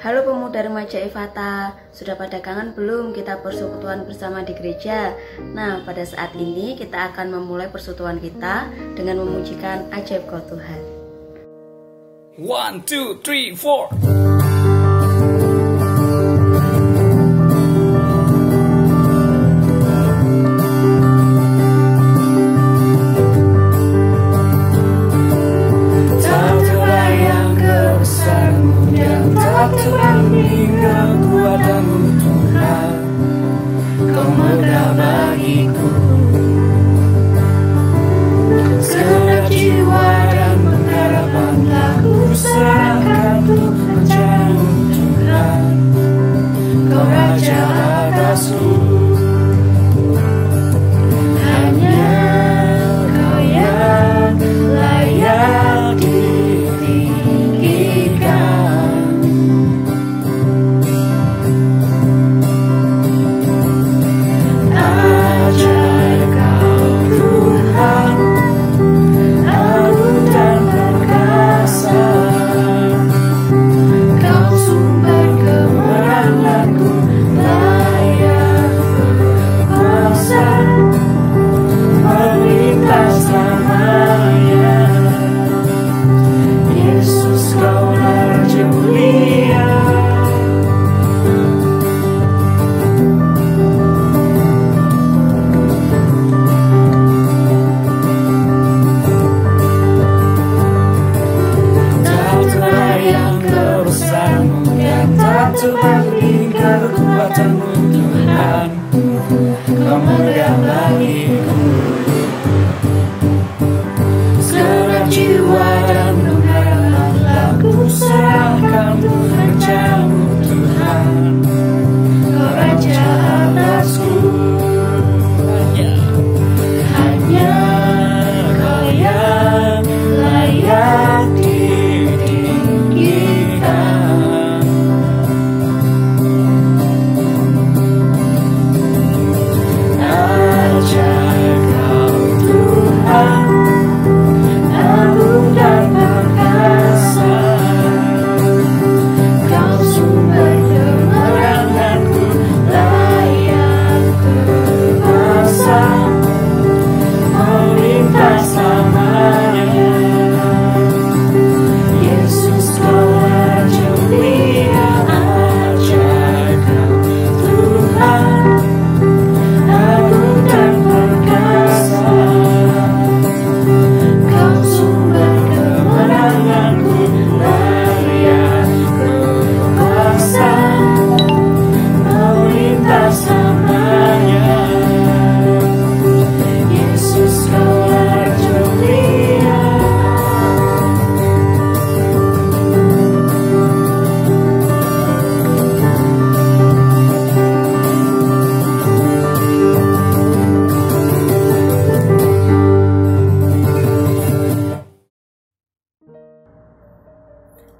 Halo pemuda remaja Evata, sudah pada kangen belum kita persekutuan bersama di gereja? Nah, pada saat ini kita akan memulai persekutuan kita dengan memujikan ajaib kau Tuhan. 1, 2, 3, 4.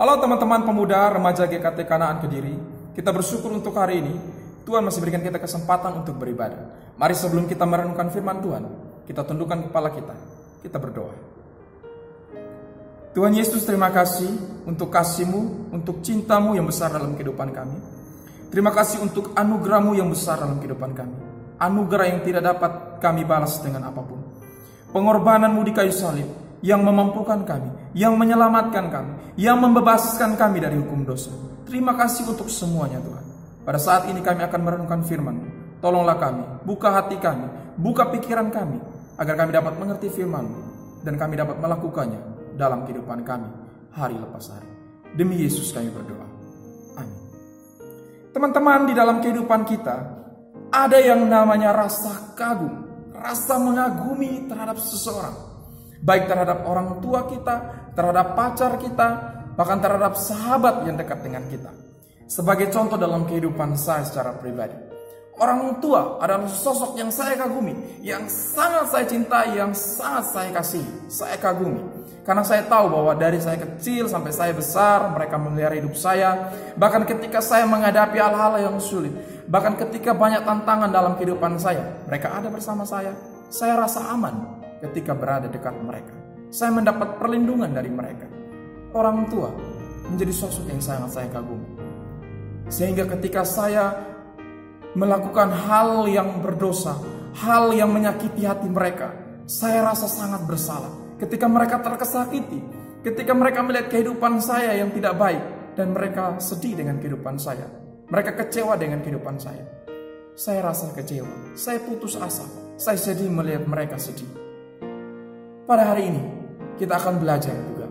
Halo teman-teman pemuda remaja GKT Kanaan Kediri. Kita bersyukur untuk hari ini Tuhan masih berikan kita kesempatan untuk beribadah. Mari sebelum kita merenungkan firman Tuhan, kita tundukkan kepala kita. Kita berdoa. Tuhan Yesus, terima kasih untuk kasih-Mu, untuk cinta-Mu yang besar dalam kehidupan kami. Terima kasih untuk anugerah-Mu yang besar dalam kehidupan kami. Anugerah yang tidak dapat kami balas dengan apapun. Pengorbanan-Mu di kayu salib yang memampukan kami, yang menyelamatkan kami, yang membebaskan kami dari hukum dosa. Terima kasih untuk semuanya Tuhan. Pada saat ini kami akan merenungkan firman-Mu. Tolonglah kami, buka hati kami, buka pikiran kami, agar kami dapat mengerti firman-Mu, dan kami dapat melakukannya dalam kehidupan kami, hari lepas hari. Demi Yesus kami berdoa. Amin. Teman-teman, di dalam kehidupan kita, ada yang namanya rasa kagum, rasa mengagumi terhadap seseorang. Baik terhadap orang tua kita, terhadap pacar kita, bahkan terhadap sahabat yang dekat dengan kita. Sebagai contoh dalam kehidupan saya secara pribadi, orang tua adalah sosok yang saya kagumi, yang sangat saya cintai, yang sangat saya kasihi, saya kagumi. Karena saya tahu bahwa dari saya kecil sampai saya besar, mereka memelihara hidup saya. Bahkan ketika saya menghadapi hal-hal yang sulit, bahkan ketika banyak tantangan dalam kehidupan saya, mereka ada bersama saya. Saya rasa aman ketika berada dekat mereka. Saya mendapat perlindungan dari mereka. Orang tua menjadi sosok yang sangat saya kagumi. Sehingga ketika saya melakukan hal yang berdosa, hal yang menyakiti hati mereka, saya rasa sangat bersalah. Ketika mereka tersakiti, ketika mereka melihat kehidupan saya yang tidak baik, dan mereka sedih dengan kehidupan saya, mereka kecewa dengan kehidupan saya rasa kecewa, saya putus asa, saya sedih melihat mereka sedih. Pada hari ini, kita akan belajar juga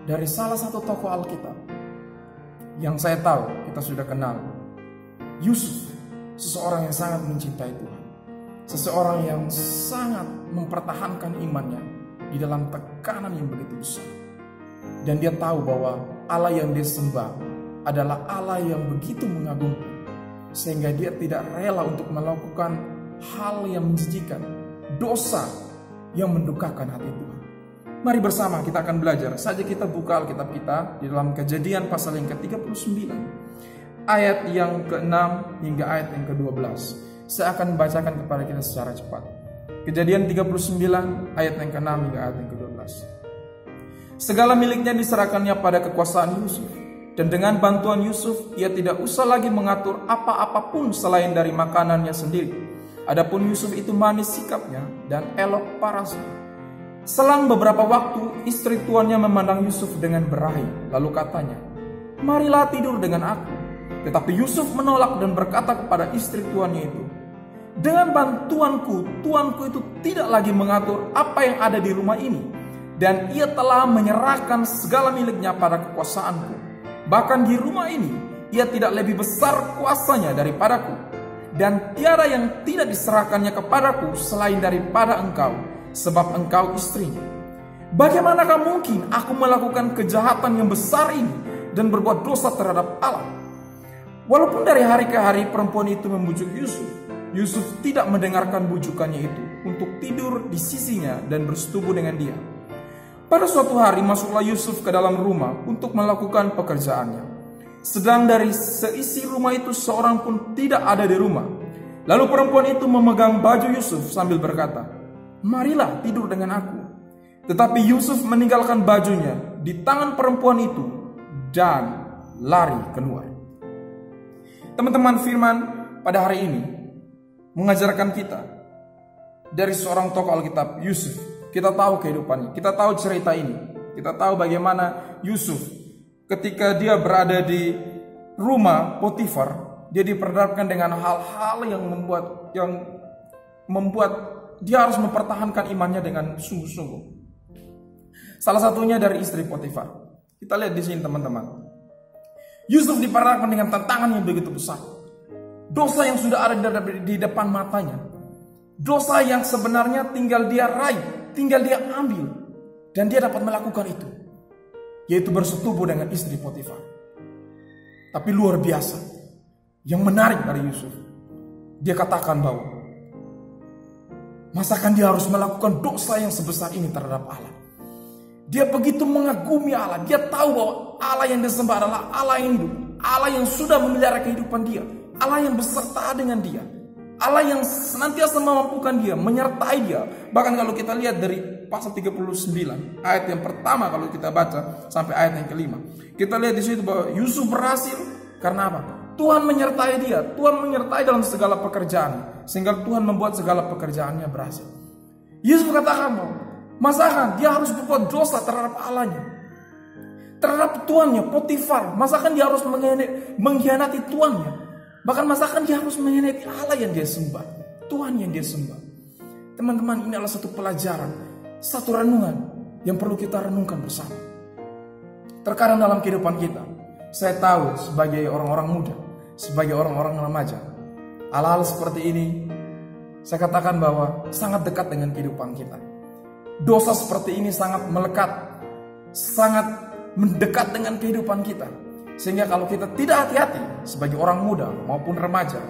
dari salah satu tokoh Alkitab yang saya tahu kita sudah kenal, Yusuf, seseorang yang sangat mencintai Tuhan, seseorang yang sangat mempertahankan imannya di dalam tekanan yang begitu besar. Dan dia tahu bahwa Allah yang dia sembah adalah Allah yang begitu mengagumkan, sehingga dia tidak rela untuk melakukan hal yang menjijikan, dosa yang mendukakan hati Tuhan. Mari bersama kita akan belajar. Saja kita buka Alkitab kita di dalam Kejadian pasal yang ke-39, ayat yang ke-6 hingga ayat yang ke-12. Saya akan membacakan kepada kita secara cepat. Kejadian 39 ayat yang ke-6 hingga ayat yang ke-12. Segala miliknya diserahkannya pada kekuasaan Yusuf, dan dengan bantuan Yusuf ia tidak usah lagi mengatur apa-apapun selain dari makanannya sendiri. Adapun Yusuf itu manis sikapnya dan elok parasnya. Selang beberapa waktu, istri tuannya memandang Yusuf dengan berahi, lalu katanya, "Marilah tidur dengan aku." Tetapi Yusuf menolak dan berkata kepada istri tuannya itu, "Dengan bantuanku, tuanku itu tidak lagi mengatur apa yang ada di rumah ini, dan ia telah menyerahkan segala miliknya pada kekuasaanku. Bahkan di rumah ini, ia tidak lebih besar kuasanya daripadaku, dan tiada yang tidak diserahkannya kepadaku selain daripada engkau, sebab engkau istrinya. Bagaimanakah mungkin aku melakukan kejahatan yang besar ini dan berbuat dosa terhadap Allah?" Walaupun dari hari ke hari perempuan itu membujuk Yusuf, Yusuf tidak mendengarkan bujukannya itu untuk tidur di sisinya dan bersetubuh dengan dia. Pada suatu hari masuklah Yusuf ke dalam rumah untuk melakukan pekerjaannya. Sedang dari seisi rumah itu seorang pun tidak ada di rumah. Lalu perempuan itu memegang baju Yusuf sambil berkata, "Marilah tidur dengan aku." Tetapi Yusuf meninggalkan bajunya di tangan perempuan itu dan lari keluar. Teman-teman, firman pada hari ini mengajarkan kita dari seorang tokoh Alkitab, Yusuf. Kita tahu kehidupannya, kita tahu cerita ini, kita tahu bagaimana Yusuf ketika dia berada di rumah Potifar, dia diperhadapkan dengan hal-hal yang membuat dia harus mempertahankan imannya dengan sungguh-sungguh. Salah satunya dari istri Potifar. Kita lihat di sini teman-teman. Yusuf diperhadapkan dengan tantangan yang begitu besar. Dosa yang sudah ada di depan matanya. Dosa yang sebenarnya tinggal dia raih, tinggal dia ambil. Dan dia dapat melakukan itu, yaitu bersetubuh dengan istri Potifar. Tapi luar biasa, yang menarik dari Yusuf, dia katakan bahwa masakan dia harus melakukan dosa yang sebesar ini terhadap Allah. Dia begitu mengagumi Allah. Dia tahu bahwa Allah yang disembah adalah Allah yang hidup, Allah yang sudah memelihara kehidupan dia, Allah yang beserta dengan dia, Allah yang senantiasa memampukan dia, menyertai dia. Bahkan kalau kita lihat dari pasal 39 ayat yang pertama, kalau kita baca sampai ayat yang kelima, kita lihat di situ bahwa Yusuf berhasil karena apa? Tuhan menyertai dia, Tuhan menyertai dalam segala pekerjaan, sehingga Tuhan membuat segala pekerjaannya berhasil. Yusuf katakan bahwa masakan dia harus berbuat dosa terhadap Allahnya, terhadap tuannya Potifar. Masakan dia harus mengkhianati tuannya, bahkan masakan dia harus mengkhianati Allah yang dia sembah, Tuhan yang dia sembah. Teman-teman, ini adalah satu pelajaran, satu renungan yang perlu kita renungkan bersama. Terkadang dalam kehidupan kita, saya tahu sebagai orang-orang muda, sebagai orang-orang remaja, hal-hal seperti ini saya katakan bahwa sangat dekat dengan kehidupan kita. Dosa seperti ini sangat melekat, sangat mendekat dengan kehidupan kita. Sehingga kalau kita tidak hati-hati sebagai orang muda maupun remaja,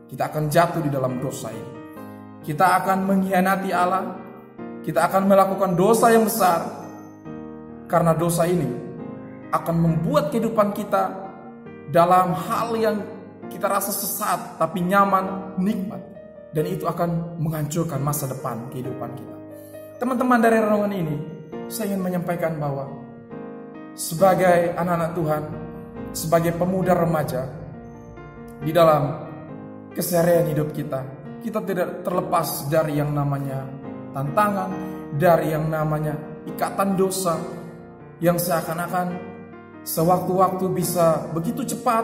kita akan jatuh di dalam dosa ini. Kita akan mengkhianati Allah, kita akan melakukan dosa yang besar. Karena dosa ini akan membuat kehidupan kita dalam hal yang kita rasa sesat tapi nyaman, nikmat. Dan itu akan menghancurkan masa depan kehidupan kita. Teman-teman, dari renungan ini saya ingin menyampaikan bahwa sebagai anak-anak Tuhan, sebagai pemuda remaja, di dalam keseharian hidup kita. Kita tidak terlepas dari yang namanya tantangan, dari yang namanya ikatan dosa yang seakan-akan sewaktu-waktu bisa begitu cepat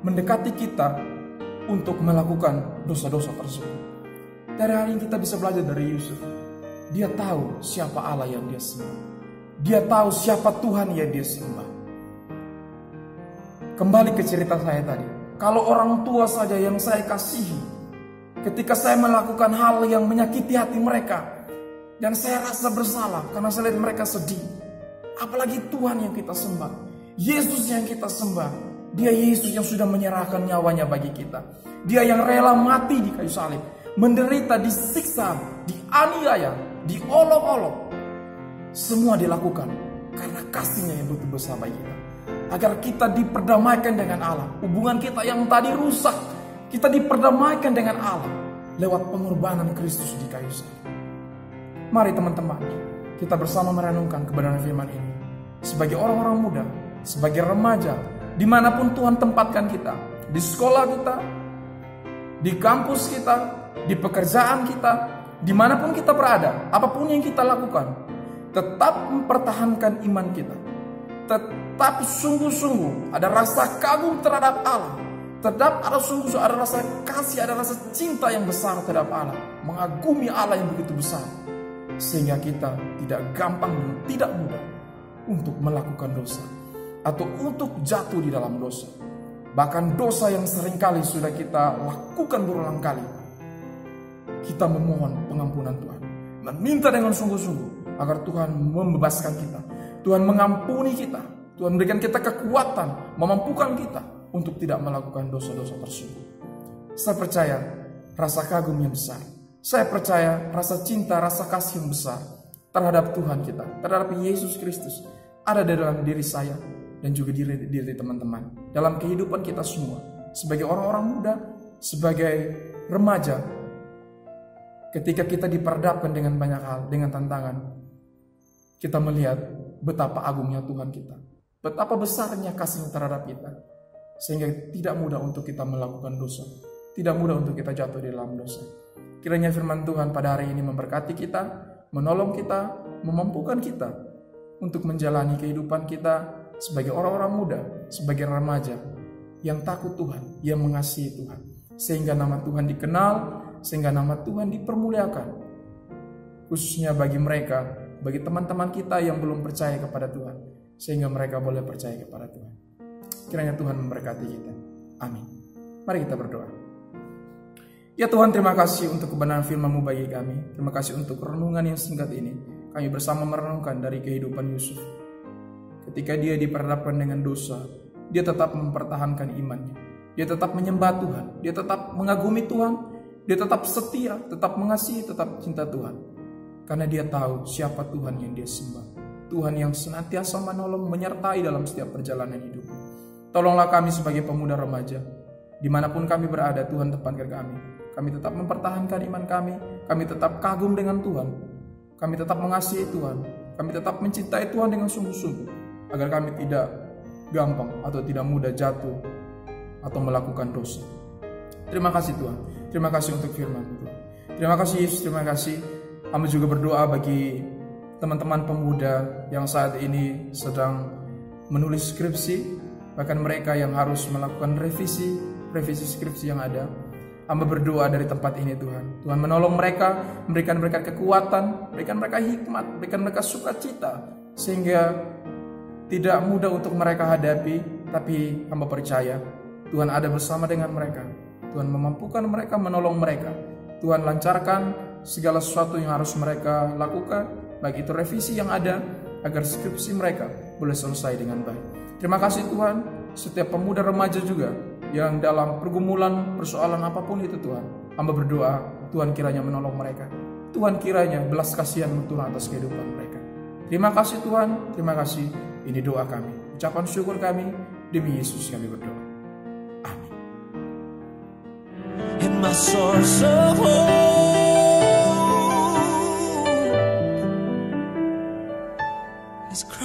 mendekati kita untuk melakukan dosa-dosa tersebut. Dari hari ini kita bisa belajar dari Yusuf. Dia tahu siapa Allah yang dia sembah. Dia tahu siapa Tuhan yang dia sembah. Kembali ke cerita saya tadi. Kalau orang tua saja yang saya kasihi, ketika saya melakukan hal yang menyakiti hati mereka, dan saya rasa bersalah karena saya lihat mereka sedih. Apalagi Tuhan yang kita sembah, Yesus yang kita sembah. Dia Yesus yang sudah menyerahkan nyawanya bagi kita. Dia yang rela mati di kayu salib, menderita, disiksa, dianiaya, diolok-olok. Semua dilakukan karena kasih-Nya yang begitu besar bagi kita. Agar kita diperdamaikan dengan Allah. Hubungan kita yang tadi rusak, kita diperdamaikan dengan Allah lewat pengorbanan Kristus di kayu salib. Mari teman-teman, kita bersama merenungkan kebenaran firman ini. Sebagai orang-orang muda, sebagai remaja, dimanapun Tuhan tempatkan kita, di sekolah kita, di kampus kita, di pekerjaan kita, dimanapun kita berada, apapun yang kita lakukan, tetap mempertahankan iman kita. Tetap sungguh-sungguh ada rasa kagum terhadap Allah. Tetap ada sungguh-sungguh ada rasa kasih, ada rasa cinta yang besar terhadap Allah. Mengagumi Allah yang begitu besar. Sehingga kita tidak gampang dan tidak mudah untuk melakukan dosa. Atau untuk jatuh di dalam dosa. Bahkan dosa yang seringkali sudah kita lakukan berulang kali. Kita memohon pengampunan Tuhan. Meminta dengan sungguh-sungguh agar Tuhan membebaskan kita. Tuhan mengampuni kita. Tuhan memberikan kita kekuatan, memampukan kita untuk tidak melakukan dosa-dosa tersebut. Saya percaya rasa kagum yang besar. Saya percaya rasa cinta, rasa kasih yang besar terhadap Tuhan kita, terhadap Yesus Kristus ada di dalam diri saya dan juga diri teman-teman. Dalam kehidupan kita semua, sebagai orang-orang muda, sebagai remaja, ketika kita diperhadapkan dengan banyak hal, dengan tantangan, kita melihat betapa agungnya Tuhan kita, betapa besarnya kasih terhadap kita, sehingga tidak mudah untuk kita melakukan dosa, tidak mudah untuk kita jatuh di dalam dosa. Kiranya firman Tuhan pada hari ini memberkati kita, menolong kita, memampukan kita untuk menjalani kehidupan kita sebagai orang-orang muda, sebagai remaja yang takut Tuhan, yang mengasihi Tuhan, sehingga nama Tuhan dikenal, sehingga nama Tuhan dipermuliakan, khususnya bagi mereka, bagi teman-teman kita yang belum percaya kepada Tuhan, sehingga mereka boleh percaya kepada Tuhan. Kiranya Tuhan memberkati kita. Amin. Mari kita berdoa. Ya Tuhan, terima kasih untuk kebenaran firman-Mu bagi kami. Terima kasih untuk renungan yang singkat ini. Kami bersama merenungkan dari kehidupan Yusuf. Ketika dia diperhadapkan dengan dosa, dia tetap mempertahankan imannya. Dia tetap menyembah Tuhan. Dia tetap mengagumi Tuhan. Dia tetap setia, tetap mengasihi, tetap cinta Tuhan. Karena dia tahu siapa Tuhan yang dia sembah. Tuhan yang senantiasa menolong, menyertai dalam setiap perjalanan hidup. Tolonglah kami sebagai pemuda remaja. Dimanapun kami berada, Tuhan tempatkan kami. Kami tetap mempertahankan iman kami. Kami tetap kagum dengan Tuhan. Kami tetap mengasihi Tuhan. Kami tetap mencintai Tuhan dengan sungguh-sungguh. Agar kami tidak gampang atau tidak mudah jatuh atau melakukan dosa. Terima kasih Tuhan. Terima kasih untuk firman-Mu. Terima kasih Yesus. Terima kasih. Kami juga berdoa bagi teman-teman pemuda yang saat ini sedang menulis skripsi. Bahkan mereka yang harus melakukan revisi skripsi yang ada. Hamba berdoa dari tempat ini Tuhan. Tuhan menolong mereka, memberikan mereka kekuatan, berikan mereka hikmat, berikan mereka sukacita. Sehingga tidak mudah untuk mereka hadapi, tapi hamba percaya Tuhan ada bersama dengan mereka. Tuhan memampukan mereka, menolong mereka. Tuhan lancarkan segala sesuatu yang harus mereka lakukan, baik itu revisi yang ada, agar skripsi mereka boleh selesai dengan baik. Terima kasih Tuhan, setiap pemuda remaja juga yang dalam pergumulan, persoalan apapun itu Tuhan, hamba berdoa, Tuhan kiranya menolong mereka. Tuhan kiranya belas kasihan turun atas kehidupan mereka. Terima kasih Tuhan, terima kasih. Ini doa kami, ucapan syukur kami, demi Yesus kami berdoa. Amin. And my source of hope is Christ.